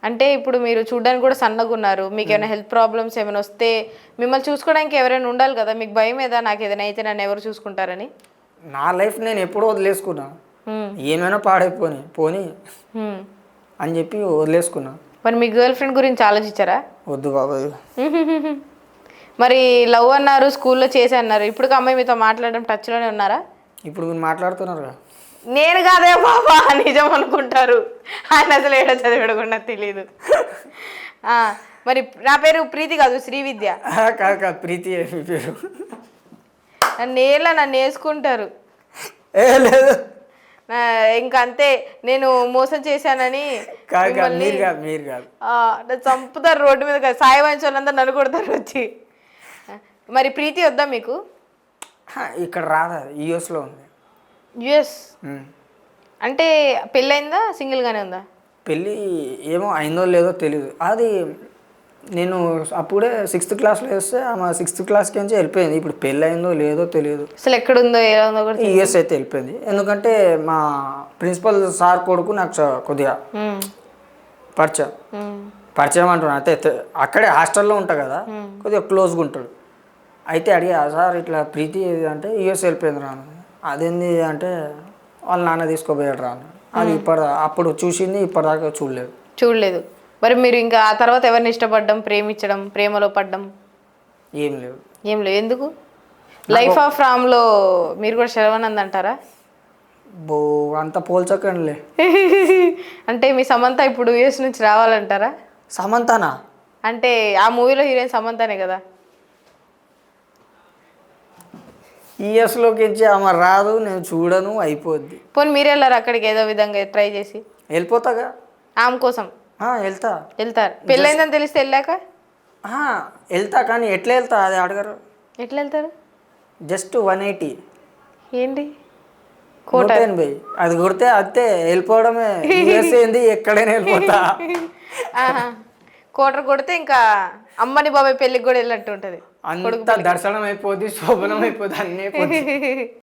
అంటే ఇప్పుడు మీరు చూడ్డానికి కూడా సన్నగున్నారు. మీకేమైనా హెల్త్ ప్రాబ్లమ్స్ ఏమైనా వస్తే మిమ్మల్ని చూసుకోవడానికి ఎవరైనా ఉండాలి కదా! మీకు భయమేదా నాకు ఏదైనా అయితే నన్ను ఎవరు చూసుకుంటారని? నా లైఫ్ నేను ఎప్పుడో వదిలేసుకున్నా. హ్మ్. ఏమైనా పాడైపోని పోనీ హ్మ్. అని చెప్పి వదిలేసుకున్నా. మరి మీ గర్ల్ ఫ్రెండ్ గురించి ఆలోచించారా? వద్దు బాబాయ్. మరి లవ్ అన్నారు, స్కూల్లో చేసి అన్నారు. ఇప్పటికి అమ్మాయి మీతో మాట్లాడడం టచ్‌లోనే ఉన్నారా? ఇప్పుడు మీరు మాట్లాడుతున్నారుగా. నేను కాదే బాబా నిజం అనుకుంటారు. ఆయన అసలు ఏడో చదివాడో కూడా నాకు తెలీదు. మరి నా పేరు ప్రీతి కాదు, శ్రీవిద్య. కాదు కాదు ప్రీతి మీ పేరు. నన్ను వేసుకుంటారు. లేదు ఇంకా అంతే, నేను మోసం చేశానని కాదు కాదు మిమ్మల్ని మీరు కాదు. నన్ను చంపుతారు రోడ్డు మీద. సాయి వంశీ వాళ్ళందరూ నన్ను కొడతారు వచ్చి. మరి ప్రీతి వద్దా మీకు? ఇక్కడ రాదా, యూఎస్లో ఉంది. యుఎస్ అంటే పెళ్ళయిందా, సింగిల్గానే ఉందా? పెళ్ళి ఏమో అయిందో లేదో తెలీదు. అది నేను అప్పుడే 6th క్లాస్లో వేస్తే ఆమె 6th క్లాస్కి నుంచి వెళ్ళిపోయింది. ఇప్పుడు పెళ్ళి అయిందో లేదో తెలియదు. అసలు ఎక్కడుందో ఎలా ఉందో కూడా యూఎస్ అయితే వెళ్ళిపోయింది. ఎందుకంటే మా ప్రిన్సిపల్ సార్ కొడుకు నాకు కొద్దిగా పరిచయం అంటున్నా. అయితే అక్కడే హాస్టల్లో ఉంటా కదా, కొద్దిగా క్లోజ్గా ఉంటాడు. అయితే అడిగా సార్ ఇట్లా ప్రీతి అంటే యూఎస్ వెళ్ళిపోయింది రాను. అదేంది అంటే వాళ్ళ నాన్న తీసుకోపోయాడు రాను. అది అప్పుడు చూసింది, ఇప్పటిదాకా చూడలేదు. మరి మీరు ఇంకా ఆ తర్వాత ఎవరిని ఇష్టపడ్డం, ప్రేమించడం, ప్రేమలో పడ్డం ఏం లేవు. ఎందుకు? లైఫ్ ఆఫ్ రామ్లో మీరు కూడా శరవణంద్ అంటారా? అంత పోల్చకండిలే. అంటే మీ సమంత ఇప్పుడు యూఎస్ నుంచి రావాలంటారా? సమంతనా? అంటే ఆ మూవీలో హీరోయిన్ సమంతనే కదా. యూఎస్లోకి వచ్చి ఆమె రాదు, నేను చూడను, అయిపోద్ది. పోనీ మీరు వెళ్ళారు అక్కడికి ఏదో విధంగా ట్రై చేసి? వెళ్ళిపోతాగా ఆమె కోసం. వెళ్తారు. పెళ్ళైందని తెలిస్తే వెళ్ళాక వెళ్తా, కానీ ఎట్లా వెళ్తా అది అడగరు. ఎట్లా వెళ్తారు? జస్ట్ 180. ఏంటి 180 అది కొడితే అంతే, వెళ్ళిపోవడమే. యూఎస్ ఏంది, ఎక్కడైనా వెళ్ళిపోతా. కోటర్ కొడితే ఇంకా అమ్మని బాబాయ్ పెళ్ళికి కూడా వెళ్ళినట్టు ఉంటుంది. అంత దర్శనం అయిపోద్ది, శోభనం అయిపోద్ది, అన్నీ అయిపోద్ది.